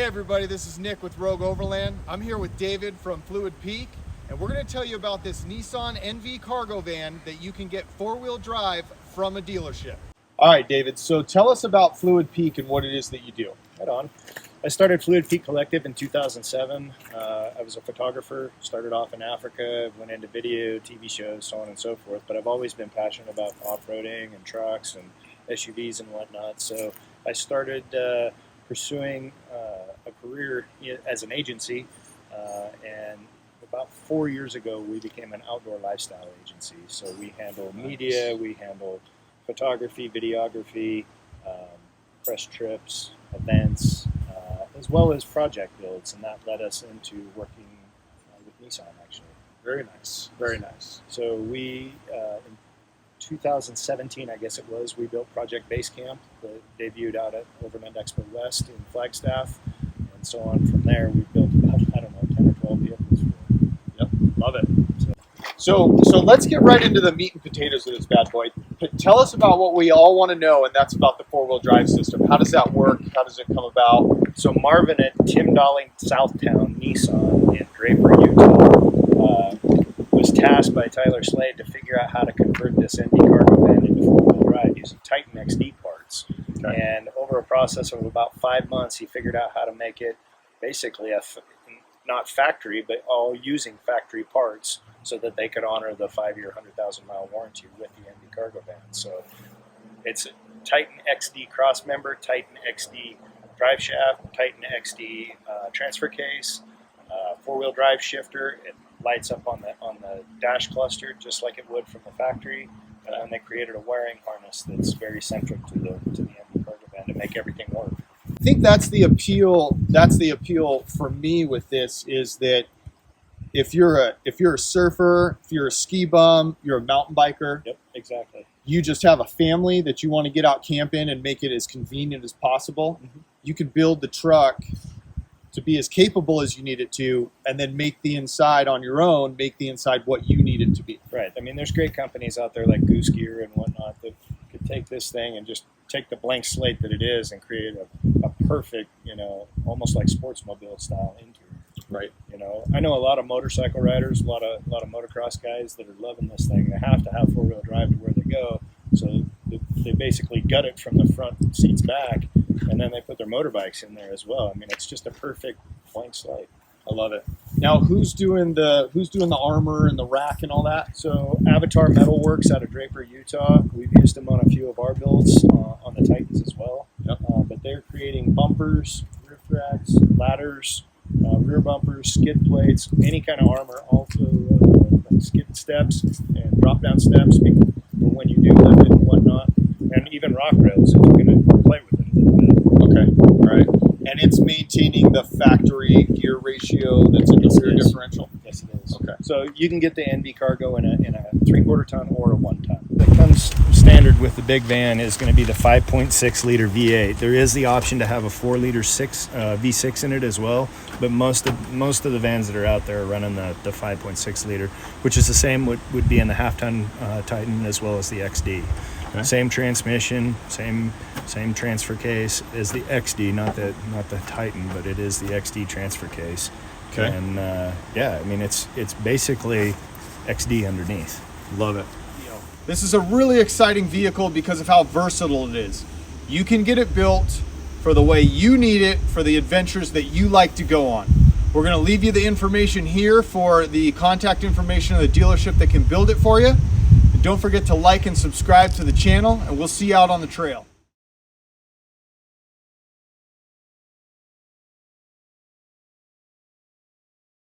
everybody, this is Nick with Rogue Overland. I'm here with David from Fluid Peak, and we're going to tell you about this Nissan NV cargo van that you can get four-wheel drive from a dealership. All right, David, so tell us about Fluid Peak and what it is that you do. Right on. I started Fluid Peak Collective in 2007. I was a photographer, started off in Africa, went into video, TV shows, so on and so forth, but I've always been passionate about off-roading and trucks and SUVs and whatnot, so I started pursuing a career as an agency, and about 4 years ago we became an outdoor lifestyle agency. So we handle media, we handle photography, videography, press trips, events, as well as project builds, and that led us into working with Nissan actually. Very nice, very nice. So we, in 2017, I guess it was, we built Project Basecamp that debuted out at Overland Expo West in Flagstaff, and so on. From there, we built about, I don't know, 10 or 12 vehicles. Yep, love it. So let's get right into the meat and potatoes of this bad boy. Tell us about what we all want to know, and that's about the four-wheel drive system. How does that work? How does it come about? So Marvin at Tim Dolling Southtown Nissan in Draper, Utah, was tasked by Tyler Slade to figure out how to convert this NV cargo van into four-wheel drive using Titan XD parts. Okay. And over a process of about 5 months, he figured out how to make it basically not factory, but all using factory parts, so that they could honor the 5-year, 100,000-mile warranty with the NV cargo van. So it's a Titan XD cross member, Titan XD drive shaft, Titan XD transfer case, four-wheel drive shifter. It lights up on the dash cluster just like it would from the factory. And they created a wiring harness that's very centric to the NV cargo van to make everything work. I think that's the appeal. That's the appeal for me with this, is that if you're a surfer, if you're a ski bum, you're a mountain biker. Yep, exactly. You just have a family that you want to get out camping and make it as convenient as possible. Mm-hmm. You can build the truck to be as capable as you need it to, and then make the inside on your own, make the inside what you need it to be. Right. I mean, there's great companies out there like Goose Gear and whatnot that could take this thing and just take the blank slate that it is and create a perfect, almost like sportsmobile style interior. Right. I know a lot of motorcycle riders, a lot of motocross guys that are loving this thing. They have to have four-wheel drive to where they go, so they basically gut it from the front seats back, and then they put their motorbikes in there as well. I mean, it's just a perfect blank slate. I love it. Now, who's doing the armor and the rack and all that? So Avatar Metalworks out of Draper, Utah. We've used them on a few of our builds on the Titans as well. Yep. But they're creating bumpers, roof racks, ladders, rear bumpers, skid plates, any kind of armor, also skid steps and drop down steps for when you do lift it and whatnot, and even rock rails if you're going to play with it a little bit. Okay, all right. And it's maintaining the factory gear ratio that's in the rear differential? Yes, it is. Okay. So you can get the NV cargo in a 3/4 ton or a 1 ton. That comes standard with the big van is going to be the 5.6 liter V8. There is the option to have a 4 liter V6 in it as well, but most of the vans that are out there are running the 5.6 liter, which is the same would be in the half-ton Titan as well as the XD. Okay. Same transmission, same transfer case as the XD, not the Titan, but it is the XD transfer case. Okay. And yeah, I mean it's basically XD underneath. Love it. This is a really exciting vehicle because of how versatile it is. You can get it built for the way you need it, for the adventures that you like to go on. We're going to leave you the information here for the contact information of the dealership that can build it for you. And don't forget to like and subscribe to the channel, and we'll see you out on the trail.